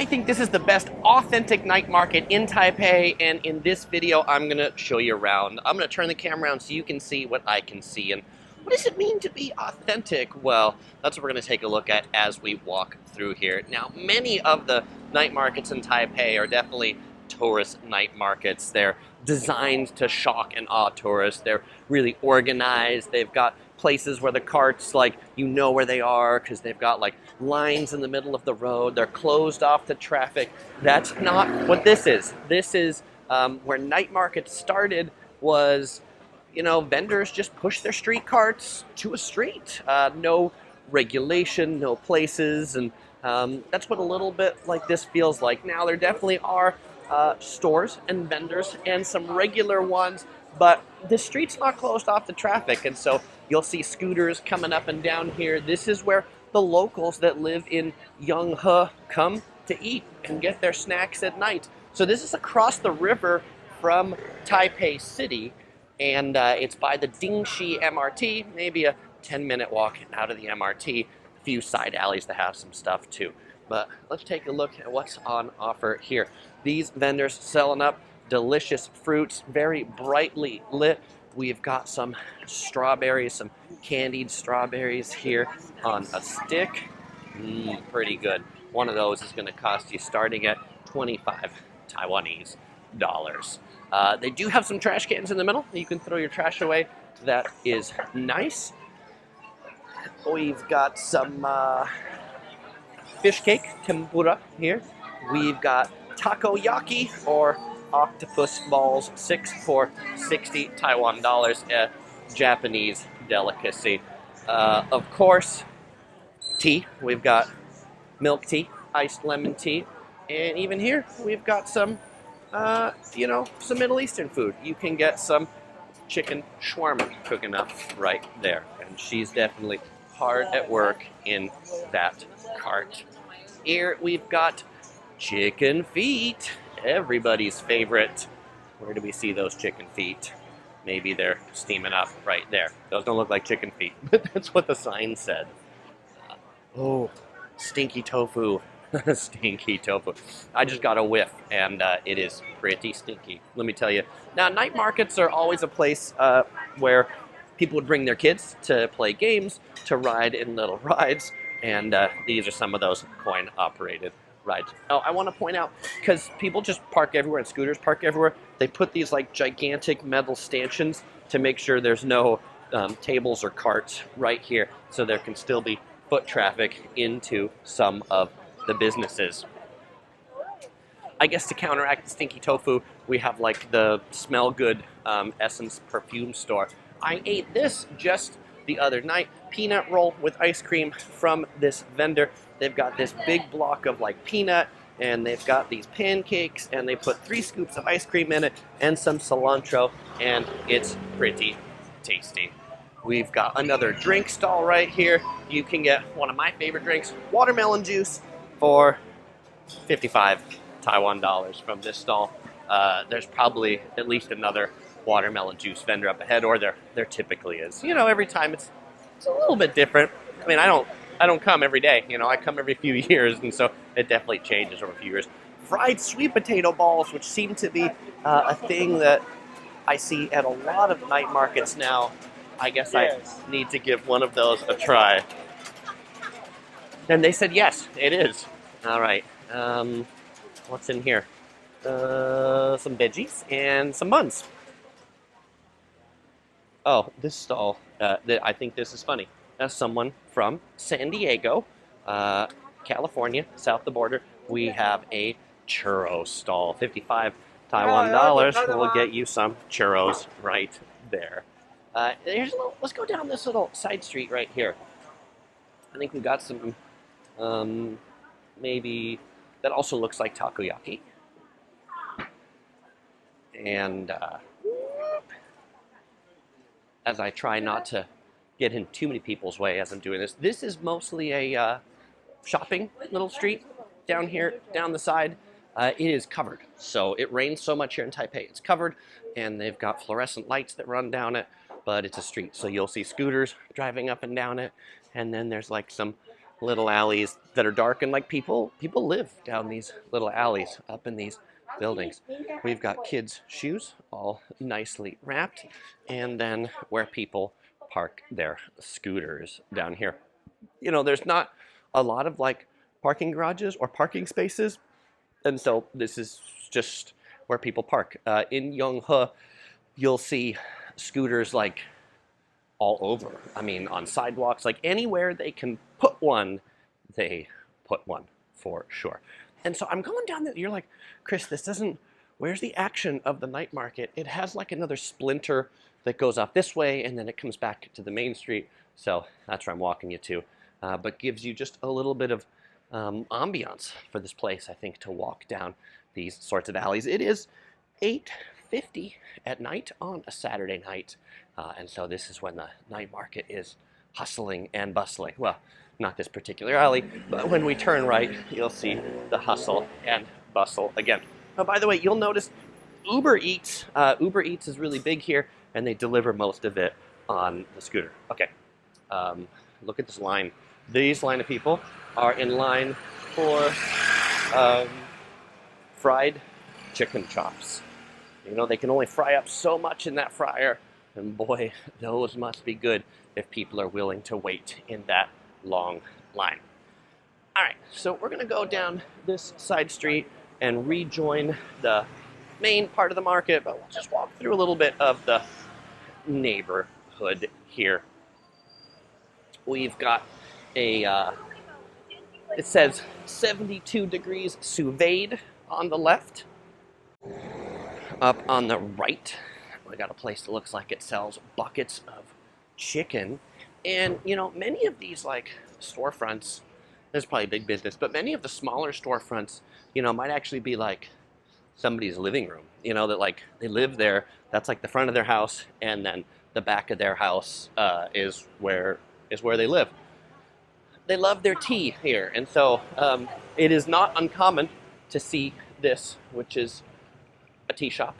I think this is the best authentic night market in Taipei, and in this video I'm gonna show you around. I'm gonna turn the camera around so you can see what I can see. And what does it mean to be authentic? Well, that's what we're gonna take a look at as we walk through here. Now, many of the night markets in Taipei are definitely tourist night markets. They're designed to shock and awe tourists. They're really organized. They've got places where the carts, like, you know where they are because they've got like lines in the middle of the road. They're closed off to traffic. That's not what this is. This is where night markets started. Was, you know, vendors just push their street carts to a street. No regulation, no places, and that's what a little bit like this feels like. Now, there definitely are stores and vendors and some regular ones, but the street's not closed off to traffic, and so you'll see scooters coming up and down here. This is where the locals that live in Yonghe come to eat and get their snacks at night. So this is across the river from Taipei City, and it's by the Dingxi MRT, maybe a 10-minute walk out of the MRT. A few side alleys that have some stuff too. But let's take a look at what's on offer here. These vendors selling up delicious fruits, very brightly lit. We've got some strawberries, some candied strawberries here on a stick. Pretty good. One of those is going to cost you starting at 25 Taiwanese dollars. They do have some trash cans in the middle. You can throw your trash away. That is nice. We've got some fish cake, tempura here. We've got takoyaki, or octopus balls, 6 for 60 Taiwan dollars, a Japanese delicacy. Of course, tea. We've got milk tea, iced lemon tea, and even here we've got some, some Middle Eastern food. You can get some chicken shawarma cooking up right there, and she's definitely hard at work in that cart. Here we've got chicken feet, everybody's favorite. Where do we see those chicken feet? Maybe they're steaming up right there. Those don't look like chicken feet, but that's what the sign said. Oh, stinky tofu. Stinky tofu. I just got a whiff, and it is pretty stinky, let me tell you. Now, night markets are always a place where people would bring their kids to play games, to ride in little rides, and these are some of those coin-operated rides. Oh, I want to point out, because people just park everywhere and scooters park everywhere, they put these like gigantic metal stanchions to make sure there's no tables or carts right here, so there can still be foot traffic into some of the businesses. I guess to counteract the stinky tofu, we have like the smell good Essence perfume store. I ate this just the other night, peanut roll with ice cream from this vendor. They've got this big block of like peanut, and they've got these pancakes, and they put 3 scoops of ice cream in it and some cilantro, and it's pretty tasty. We've got another drink stall right here. You can get one of my favorite drinks, watermelon juice, for 55 Taiwan dollars from this stall. There's probably at least another watermelon juice vendor up ahead, or there typically is. You know, every time it's a little bit different. I mean, I don't come every day. You know, I come every few years, and so it definitely changes over a few years. Fried sweet potato balls, which seem to be a thing that I see at a lot of night markets now. I guess yes. I need to give one of those a try. And they said yes, it is. All right. What's in here? Some veggies and some buns. Oh, this stall, I think this is funny. As someone from San Diego, California, south of the border, we have a churro stall. 55 Taiwan dollars will get you some churros right there. Let's go down this little side street right here. I think we've got some, maybe, that also looks like takoyaki. And as I try not to get in too many people's way as I'm doing this, this is mostly a shopping little street down here, down the side. It is covered, so it rains so much here in Taipei. It's covered, and they've got fluorescent lights that run down it, but it's a street, so you'll see scooters driving up and down it, and then there's like some little alleys that are dark, and like people live down these little alleys up in these buildings. We've got kids' shoes all nicely wrapped, and then where people park their scooters down here. You know, there's not a lot of like parking garages or parking spaces, and so this is just where people park. In Yonghe, you'll see scooters like all over. I mean, on sidewalks, like anywhere they can put one, they put one for sure. And so I'm going down there. You're like, Chris, this doesn't, where's the action of the night market? It has like another splinter that goes off this way and then it comes back to the main street. So that's where I'm walking you to, but gives you just a little bit of ambiance for this place, I think, to walk down these sorts of alleys. It is 8:50 at night on a Saturday night, and so this is when the night market is hustling and bustling. Well, not this particular alley, but when we turn right, you'll see the hustle and bustle again. Oh, by the way, you'll notice Uber Eats. Uber Eats is really big here, and they deliver most of it on the scooter. Okay, look at this line. These line of people are in line for fried chicken chops. You know, they can only fry up so much in that fryer, and boy, those must be good if people are willing to wait in that long line. All right, so we're gonna go down this side street and rejoin the main part of the market, but we'll just walk through a little bit of the neighborhood here. We've got a, it says 72 degrees sous vide on the left. Up on the right, we got a place that looks like it sells buckets of chicken. And, you know, many of these, like, storefronts, there's probably big business, but many of the smaller storefronts, you know, might actually be, like, somebody's living room. You know, that, like, they live there, that's, like, the front of their house, and then the back of their house is where they live. They love their tea here, and so it is not uncommon to see this, which is a tea shop,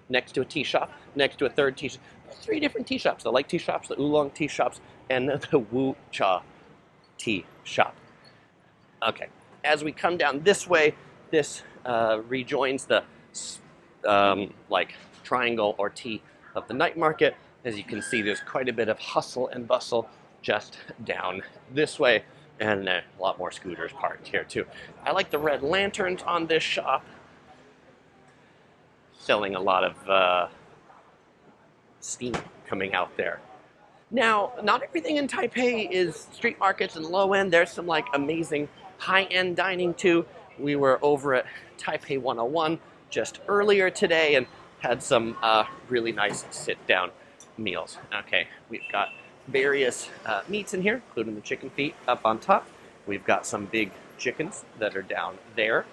next to a tea shop, next to a third tea shop. 3 different tea shops, the light tea shops, the oolong tea shops, and the wu cha tea shop. Okay, as we come down this way, this rejoins the like triangle or T of the night market. As you can see, there's quite a bit of hustle and bustle just down this way, and a lot more scooters parked here too. I like the red lanterns on this shop, selling a lot of steam coming out there. Now, not everything in Taipei is street markets and low end. There's some like amazing high-end dining too. We were over at Taipei 101 just earlier today and had some really nice sit-down meals. Okay, we've got various meats in here, including the chicken feet up on top. We've got some big chickens that are down there.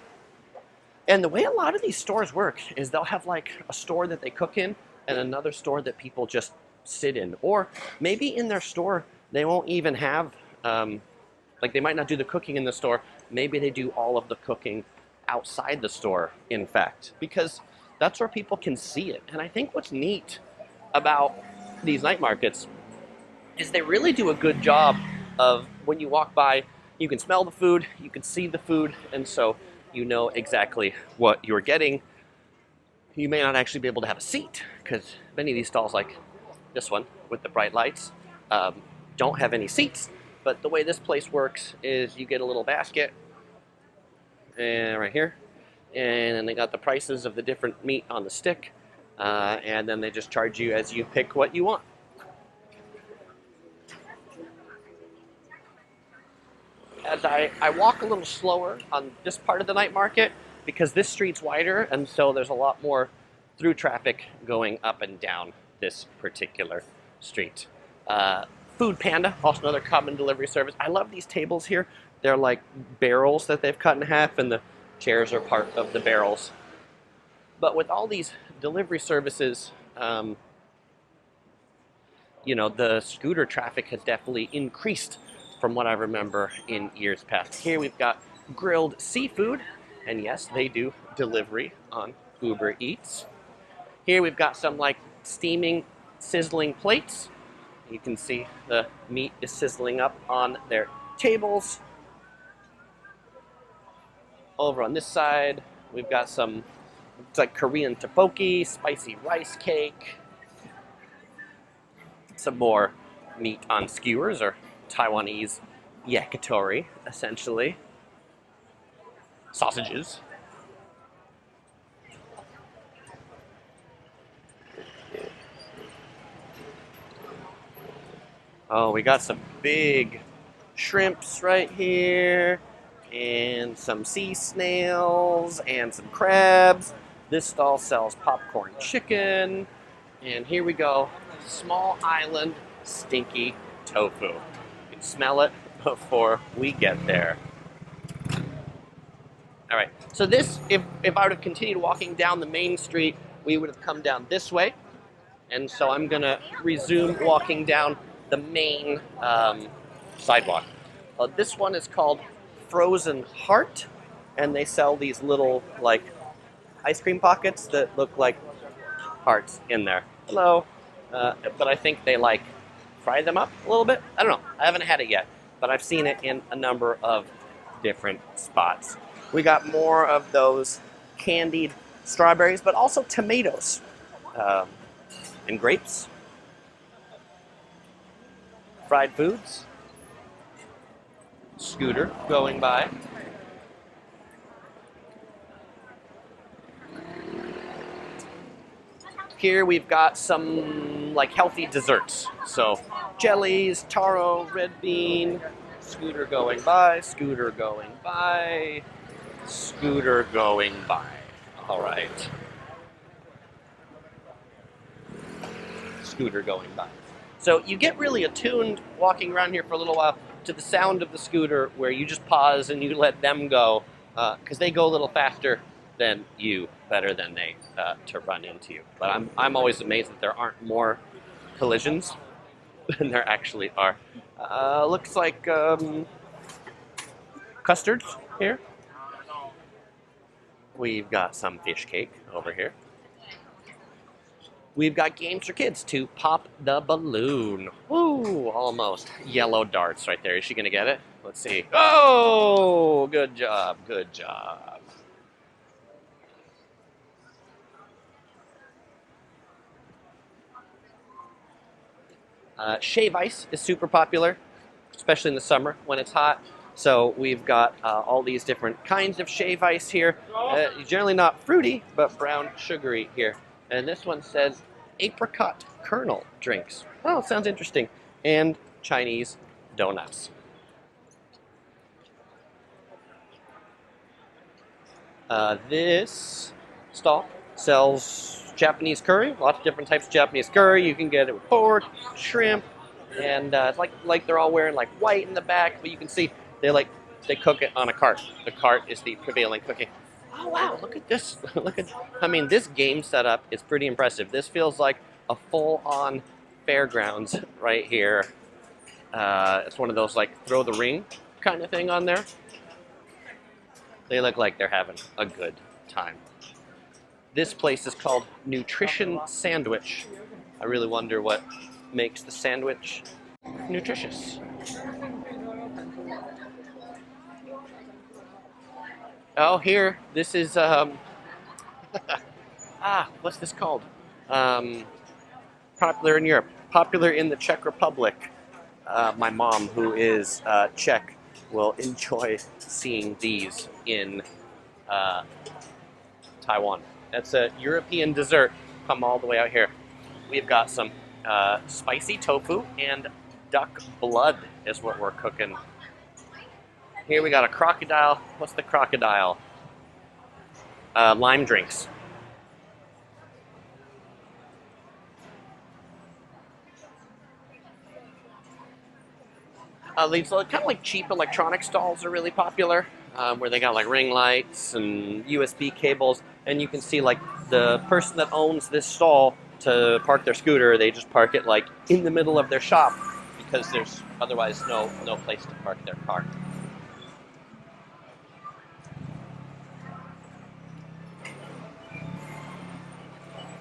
And the way a lot of these stores work is they'll have like a store that they cook in and another store that people just sit in. Or maybe in their store, they won't even have, like they might not do the cooking in the store. Maybe they do all of the cooking outside the store, in fact, because that's where people can see it. And I think what's neat about these night markets is they really do a good job of when you walk by, you can smell the food, you can see the food, and so you know exactly what you're getting. You may not actually be able to have a seat because many of these stalls, like this one with the bright lights, don't have any seats. But the way this place works is you get a little basket right here, and then they got the prices of the different meat on the stick, and then they just charge you as you pick what you want. As I walk a little slower on this part of the night market because this street's wider, and so there's a lot more through traffic going up and down this particular street. Food Panda, also another common delivery service. I love these tables here. They're like barrels that they've cut in half, and the chairs are part of the barrels. But with all these delivery services, you know, the scooter traffic has definitely increased from what I remember in years past. Here we've got grilled seafood, and yes, they do delivery on Uber Eats. Here we've got some like steaming, sizzling plates. You can see the meat is sizzling up on their tables. Over on this side, we've got some, it's like Korean tteokbokki, spicy rice cake, some more meat on skewers, or Taiwanese yakitori, essentially. Sausages. Oh, we got some big shrimps right here, and some sea snails, and some crabs. This stall sells popcorn chicken, and here we go, small island stinky tofu. You can smell it before we get there. All right, so this, if I would have continued walking down the main street, we would have come down this way, and so I'm gonna resume walking down the main sidewalk. This one is called Frozen Heart, and they sell these little like ice cream pockets that look like hearts in there. Hello. But I think they like fry them up a little bit. I don't know. I haven't had it yet, but I've seen it in a number of different spots. We got more of those candied strawberries, but also tomatoes and grapes. Fried foods. Scooter going by. Here we've got some like healthy desserts. So jellies, taro, red bean, scooter going by, scooter going by, scooter going by. All right. Scooter going by. So you get really attuned walking around here for a little while to the sound of the scooter, where you just pause and you let them go, because they go a little faster than you, better than they to run into you. But I'm always amazed that there aren't more collisions than there actually are. Looks like custards here. We've got some fish cake over here. We've got games for kids to pop the balloon. Woo, almost. Yellow darts right there. Is she gonna get it? Let's see. Oh, good job, good job. Shave ice is super popular, especially in the summer when it's hot. So we've got all these different kinds of shave ice here. Generally not fruity, but brown sugary here. And this one says apricot kernel drinks. Oh, sounds interesting. And Chinese donuts. This stall sells Japanese curry. Lots of different types of Japanese curry. You can get it with pork, shrimp, and it's like they're all wearing like white in the back, but you can see they cook it on a cart. The cart is the prevailing cooking. Oh wow, look at this. I mean, this game setup is pretty impressive. This feels like a full-on fairgrounds right here. It's one of those like throw the ring kind of thing on there. They look like they're having a good time. This place is called Nutrition Sandwich. I really wonder what makes the sandwich nutritious. Oh, here, this is, what's this called? Popular in Europe, popular in the Czech Republic. My mom, who is Czech, will enjoy seeing these in Taiwan. That's a European dessert. Come all the way out here. We've got some spicy tofu and duck blood is what we're cooking. Here we got a crocodile. What's the crocodile? Lime drinks. These kind of like cheap electronic stalls are really popular, where they got like ring lights and USB cables, and you can see like the person that owns this stall to park their scooter, they just park it like in the middle of their shop because there's otherwise no place to park their car.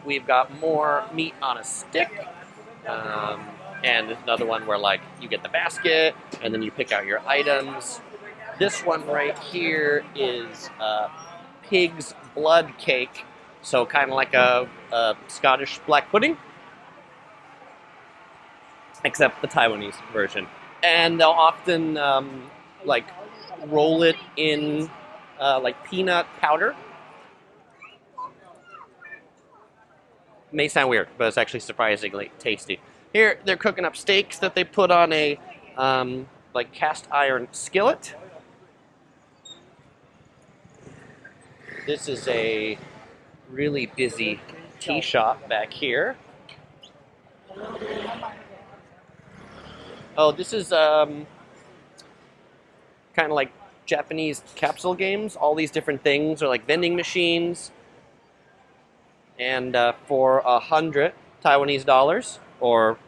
We've got more meat on a stick. And there's another one where like you get the basket and then you pick out your items. This one right here is pig's blood cake, so kind of like a Scottish black pudding, except the Taiwanese version. And they'll often like roll it in like peanut powder. May sound weird, but it's actually surprisingly tasty. Here, they're cooking up steaks that they put on a like cast iron skillet. This is a really busy tea shop back here. Oh, this is kind of like Japanese capsule games. All these different things are like vending machines. And for 100 Taiwanese dollars or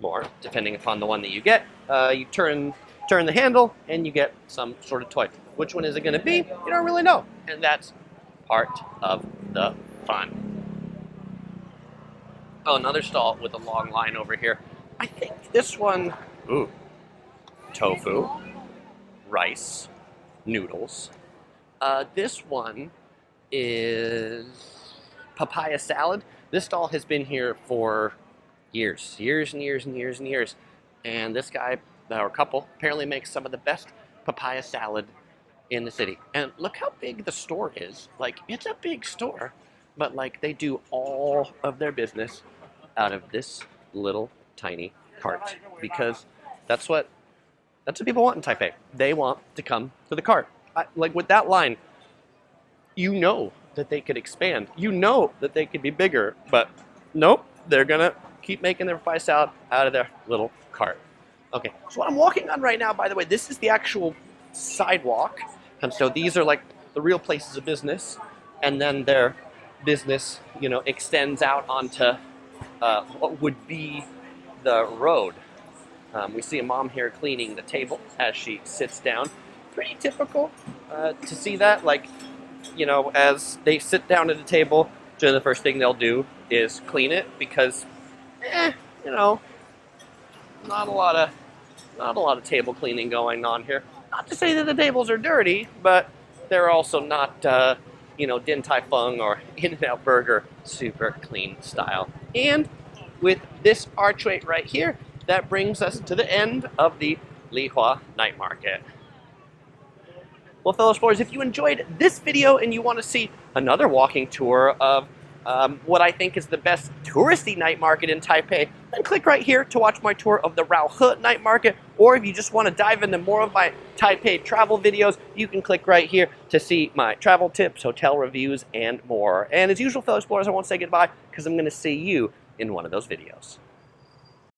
more, depending upon the one that you get, you turn the handle and you get some sort of toy. Which one is it going to be? You don't really know, and that's part of the fun. Oh, another stall with a long line over here. I think this one, ooh, tofu, rice, noodles. This one is papaya salad. This stall has been here for years and years and years and years. And this guy, or couple, apparently makes some of the best papaya salad in the city. And look how big the store is. Like, it's a big store, but like they do all of their business out of this little tiny cart, because that's what people want in Taipei. They want to come to the cart. Like with that line, you know that they could expand. You know that they could be bigger, but nope, they're gonna keep making their papaya salad out of their little cart. Okay, so what I'm walking on right now, by the way, this is the actual sidewalk, and so these are like the real places of business, and then their business, you know, extends out onto what would be the road. We see a mom here cleaning the table as she sits down. Pretty typical to see that, like, you know, as they sit down at the table, generally the first thing they'll do is clean it, because, you know, not a lot of table cleaning going on here. Not to say that the tables are dirty, but they're also not, you know, Din Tai Fung or In-N-Out Burger super clean style. And with this archway right here, that brings us to the end of the Lehua Night Market. Well, fellow explorers, if you enjoyed this video and you want to see another walking tour of what I think is the best touristy night market in Taipei, then click right here to watch my tour of the Yonghe Night Market. Or if you just want to dive into more of my Taipei travel videos, you can click right here to see my travel tips, hotel reviews, and more. And as usual, fellow explorers, I won't say goodbye because I'm going to see you in one of those videos.